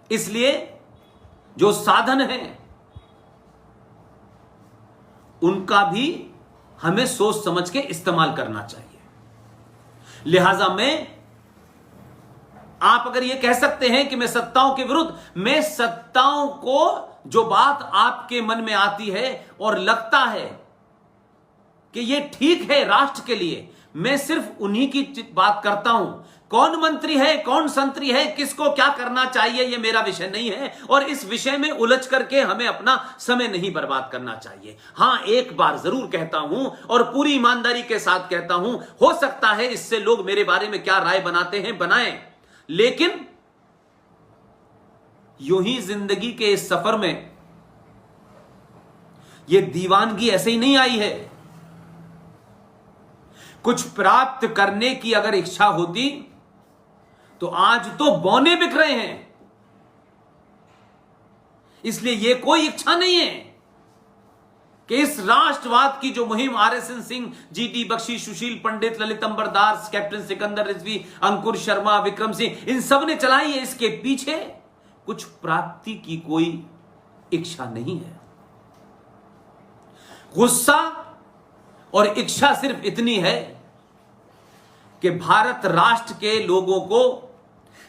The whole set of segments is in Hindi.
इसलिए जो साधन है उनका भी हमें सोच समझ के इस्तेमाल करना चाहिए। लिहाजा आप अगर यह कह सकते हैं कि मैं सत्ताओं के विरुद्ध, मैं सत्ताओं को जो बात आपके मन में आती है और लगता है कि यह ठीक है राष्ट्र के लिए, मैं सिर्फ उन्हीं की बात करता हूं। कौन मंत्री है, कौन संतरी है, किसको क्या करना चाहिए, यह मेरा विषय नहीं है और इस विषय में उलझ करके हमें अपना समय नहीं बर्बाद करना चाहिए। हां, एक बार जरूर कहता हूं और पूरी ईमानदारी के साथ कहता हूं, हो सकता है इससे लोग मेरे बारे में क्या राय बनाते हैं बनाएं, लेकिन यूं ही जिंदगी के इस सफर में यह दीवानगी ऐसे ही नहीं आई है। कुछ प्राप्त करने की अगर इच्छा होती तो आज तो बौने बिक रहे हैं। इसलिए यह कोई इच्छा नहीं है कि इस राष्ट्रवाद की जो मुहिम आरएसएन सिंह, जीटी बख्शी, सुशील पंडित, ललित अंबरदास, कैप्टन सिकंदर रिजवी, अंकुर शर्मा, विक्रम सिंह, इन सब ने चलाई है, इसके पीछे कुछ प्राप्ति की कोई इच्छा नहीं है। गुस्सा और इच्छा सिर्फ इतनी है कि भारत राष्ट्र के लोगों को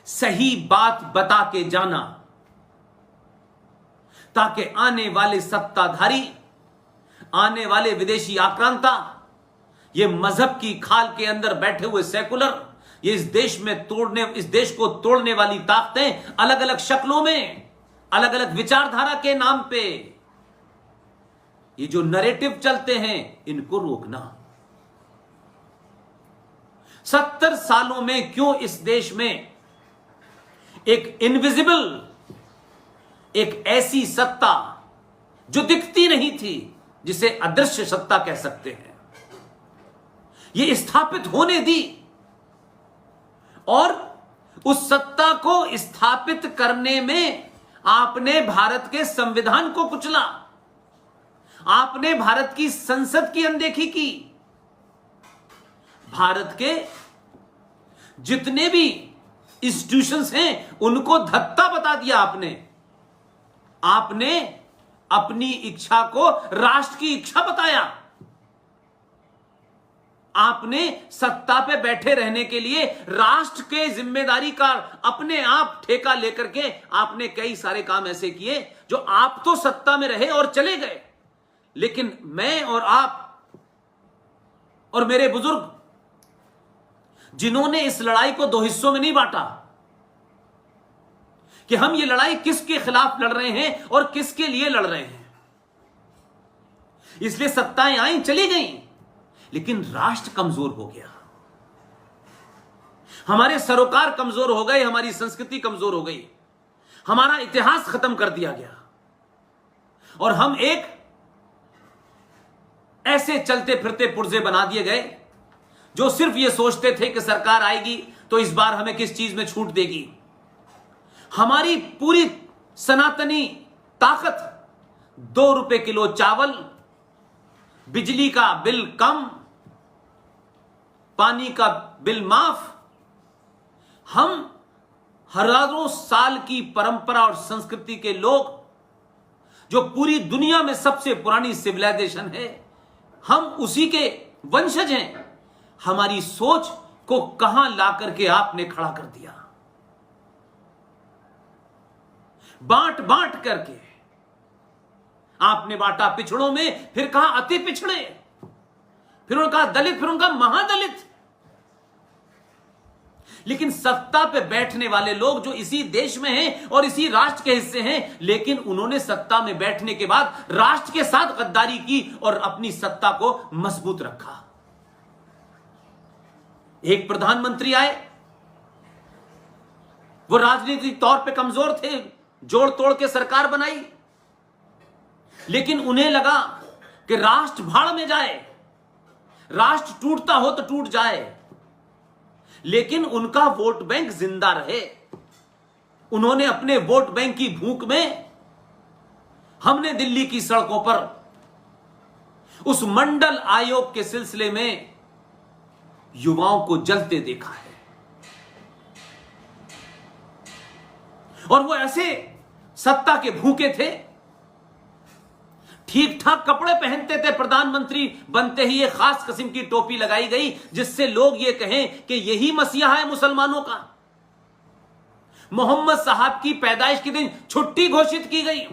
सही बात बता के जाना, ताकि आने वाले सत्ताधारी, आने वाले विदेशी आक्रांता, ये मजहब की खाल के अंदर बैठे हुए सेकुलर, ये इस देश को तोड़ने वाली ताकतें अलग अलग शक्लों में, अलग अलग विचारधारा के नाम पे ये जो नैरेटिव चलते हैं, इनको रोकना। 70 सालों में क्यों इस देश में एक इनविजिबल, एक ऐसी सत्ता जो दिखती नहीं थी, जिसे अदृश्य सत्ता कह सकते हैं, ये स्थापित होने दी और उस सत्ता को स्थापित करने में आपने भारत के संविधान को कुचला, आपने भारत की संसद की अनदेखी की, भारत के जितने भी इंस्टीट्यूशंस हैं उनको धत्ता बता दिया आपने अपनी इच्छा को राष्ट्र की इच्छा बताया। आपने सत्ता पे बैठे रहने के लिए राष्ट्र के जिम्मेदारी का अपने आप ठेका लेकर के आपने कई सारे काम ऐसे किए जो आप तो सत्ता में रहे और चले गए, लेकिन मैं और आप और मेरे बुजुर्ग, जिन्होंने इस लड़ाई को दो हिस्सों में नहीं बांटा कि हम ये लड़ाई किसके खिलाफ लड़ रहे हैं और किसके लिए लड़ रहे हैं, इसलिए सत्ताएं आई चली गईं, लेकिन राष्ट्र कमजोर हो गया, हमारे सरोकार कमजोर हो गए, हमारी संस्कृति कमजोर हो गई, हमारा इतिहास खत्म कर दिया गया और हम एक ऐसे चलते फिरते पुर्जे बना दिए गए जो सिर्फ ये सोचते थे कि सरकार आएगी तो इस बार हमें किस चीज में छूट देगी। हमारी पूरी सनातनी ताकत 2 रुपए किलो चावल, बिजली का बिल कम, पानी का बिल माफ, हम हजारों साल की परंपरा और संस्कृति के लोग, जो पूरी दुनिया में सबसे पुरानी सिविलाइजेशन है, हम उसी के वंशज हैं। हमारी सोच को कहां ला करके आपने खड़ा कर दिया, बांट बांट करके आपने बांटा पिछड़ों में, फिर कहा अति पिछड़े, फिर उनका दलित, फिर उनका महादलित। लेकिन सत्ता पे बैठने वाले लोग जो इसी देश में हैं और इसी राष्ट्र के हिस्से हैं, लेकिन उन्होंने सत्ता में बैठने के बाद राष्ट्र के साथ गद्दारी की और अपनी सत्ता को मजबूत रखा। एक प्रधानमंत्री आए, वो राजनीतिक तौर पे कमजोर थे, जोड़ तोड़ के सरकार बनाई, लेकिन उन्हें लगा कि राष्ट्र भाड़ में जाए, राष्ट्र टूटता हो तो टूट जाए, लेकिन उनका वोट बैंक जिंदा रहे। उन्होंने अपने वोट बैंक की भूख में, हमने दिल्ली की सड़कों पर उस मंडल आयोग के सिलसिले में युवाओं को जलते देखा है। और वो ऐसे सत्ता के भूखे थे, ठीक ठाक कपड़े पहनते थे, प्रधानमंत्री बनते ही एक खास किस्म की टोपी लगाई गई जिससे लोग ये कहें कि यही मसीहा है मुसलमानों का। मोहम्मद साहब की पैदाइश के दिन छुट्टी घोषित की गई।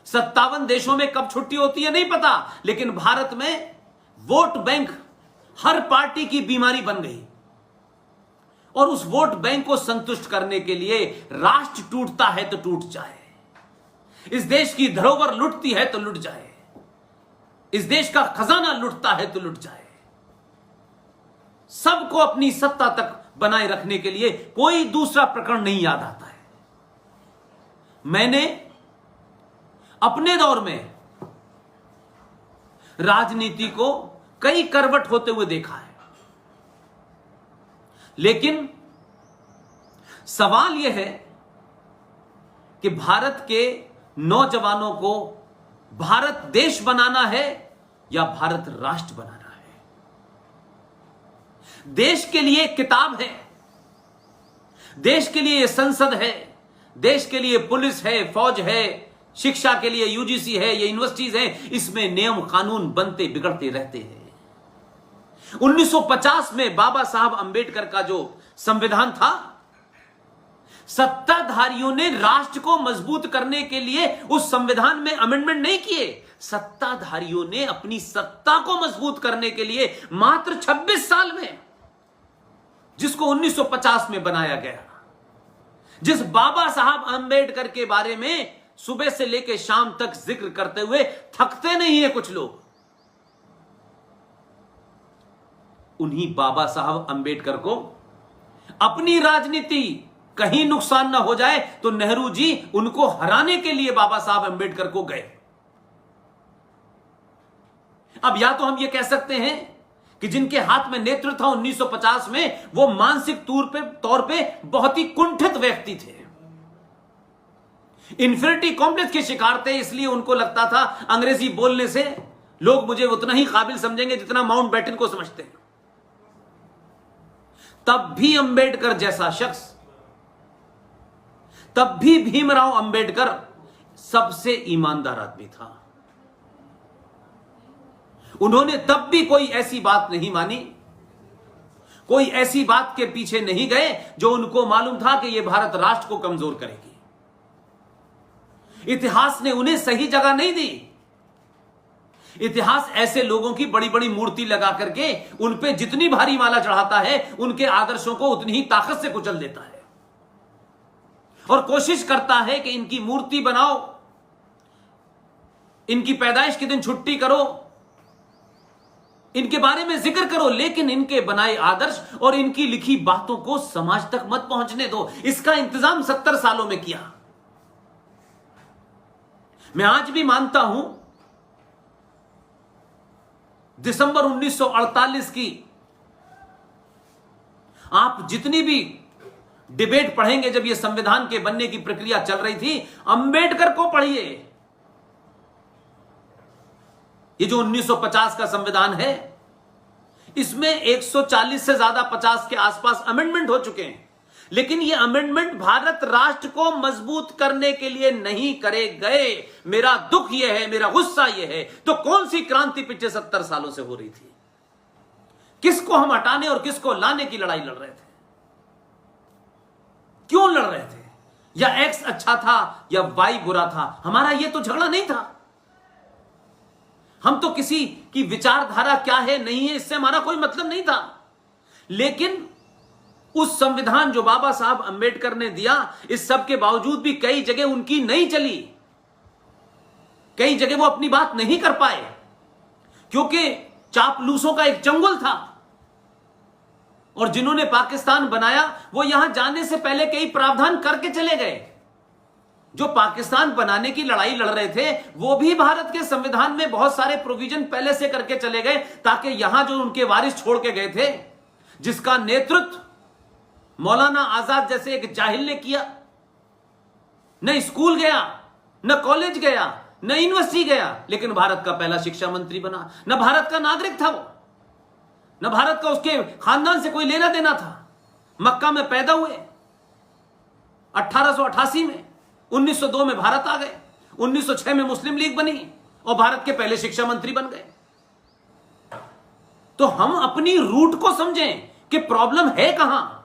57 देशों में कब छुट्टी होती है नहीं पता, लेकिन भारत में वोट बैंक हर पार्टी की बीमारी बन गई और उस वोट बैंक को संतुष्ट करने के लिए राष्ट्र टूटता है तो टूट जाए, इस देश की धरोहर लुटती है तो लुट जाए, इस देश का खजाना लुटता है तो लुट जाए, सबको अपनी सत्ता तक बनाए रखने के लिए कोई दूसरा प्रकरण नहीं याद आता है। मैंने अपने दौर में राजनीति को कई करवट होते हुए देखा है, लेकिन सवाल यह है कि भारत के नौजवानों को भारत देश बनाना है या भारत राष्ट्र बनाना है। देश के लिए किताब है, देश के लिए संसद है, देश के लिए पुलिस है, फौज है, शिक्षा के लिए यूजीसी है, ये यूनिवर्सिटीज हैं, इसमें नियम कानून बनते बिगड़ते रहते हैं। 1950 में बाबा साहब अंबेडकर का जो संविधान था, सत्ताधारियों ने राष्ट्र को मजबूत करने के लिए उस संविधान में अमेंडमेंट नहीं किए, सत्ताधारियों ने अपनी सत्ता को मजबूत करने के लिए मात्र 26 साल में, जिसको 1950 में बनाया गया, जिस बाबा साहब अंबेडकर के बारे में सुबह से लेकर शाम तक जिक्र करते हुए थकते नहीं है कुछ लोग, उन्हीं बाबा साहब अंबेडकर को अपनी राजनीति कहीं नुकसान ना हो जाए तो नेहरू जी उनको हराने के लिए बाबा साहब अंबेडकर को गए। अब या तो हम ये कह सकते हैं कि जिनके हाथ में नेतृत्व था 1950 में, वो मानसिक तौर पे बहुत ही कुंठित व्यक्ति थे, इंफिनिटी कॉम्प्लेक्स के शिकार थे, इसलिए उनको लगता था अंग्रेजी बोलने से लोग मुझे उतना ही काबिल समझेंगे जितना माउंटबेटन को समझते हैं। तब भी अंबेडकर जैसा शख्स, तब भी भीमराव अंबेडकर सबसे ईमानदार आदमी था। उन्होंने तब भी कोई ऐसी बात नहीं मानी, कोई ऐसी बात के पीछे नहीं गए जो उनको मालूम था कि यह भारत राष्ट्र को कमजोर करेगी। इतिहास ने उन्हें सही जगह नहीं दी। इतिहास ऐसे लोगों की बड़ी बड़ी मूर्ति लगा करके उन पे जितनी भारी माला चढ़ाता है, उनके आदर्शों को उतनी ही ताकत से कुचल देता है और कोशिश करता है कि इनकी मूर्ति बनाओ, इनकी पैदाइश के दिन छुट्टी करो, इनके बारे में जिक्र करो, लेकिन इनके बनाए आदर्श और इनकी लिखी बातों को समाज तक मत पहुंचने दो। इसका इंतजाम 70 सालों में किया। मैं आज भी मानता हूं दिसंबर 1948 की आप जितनी भी डिबेट पढ़ेंगे, जब यह संविधान के बनने की प्रक्रिया चल रही थी, अंबेडकर को पढ़िए। ये जो 1950 का संविधान है, इसमें 140 से ज्यादा 50 के आसपास अमेंडमेंट हो चुके हैं, लेकिन ये अमेंडमेंट भारत राष्ट्र को मजबूत करने के लिए नहीं करे गए। मेरा दुख यह है, मेरा गुस्सा यह है, तो कौन सी क्रांति पिछले 70 सालों से हो रही थी? किसको हम हटाने और किसको लाने की लड़ाई लड़ रहे थे? क्यों लड़ रहे थे? या एक्स अच्छा था या वाई बुरा था? हमारा यह तो झगड़ा नहीं था। हम तो किसी की विचारधारा क्या है नहीं है इससे हमारा कोई मतलब नहीं था, लेकिन उस संविधान जो बाबा साहब अंबेडकर ने दिया, इस सब के बावजूद भी कई जगह उनकी नहीं चली, कई जगह वो अपनी बात नहीं कर पाए, क्योंकि चापलूसों का एक चंगुल था और जिन्होंने पाकिस्तान बनाया वो यहां जाने से पहले कई प्रावधान करके चले गए। जो पाकिस्तान बनाने की लड़ाई लड़ रहे थे वो भी भारत के संविधान में बहुत सारे प्रोविजन पहले से करके चले गए, ताकि यहां जो उनके वारिस छोड़ के गए थे, जिसका नेतृत्व मौलाना आजाद जैसे एक जाहिल ने किया, न स्कूल गया, न कॉलेज गया, न यूनिवर्सिटी गया, लेकिन भारत का पहला शिक्षा मंत्री बना। न भारत का नागरिक था वो, न भारत का उसके खानदान से कोई लेना देना था, मक्का में पैदा हुए, 1888 में, 1902 में भारत आ गए, 1906 में मुस्लिम लीग बनी और भारत के पहले शिक्षा मंत्री बन गए। तो हम अपनी रूट को समझें कि प्रॉब्लम है कहां।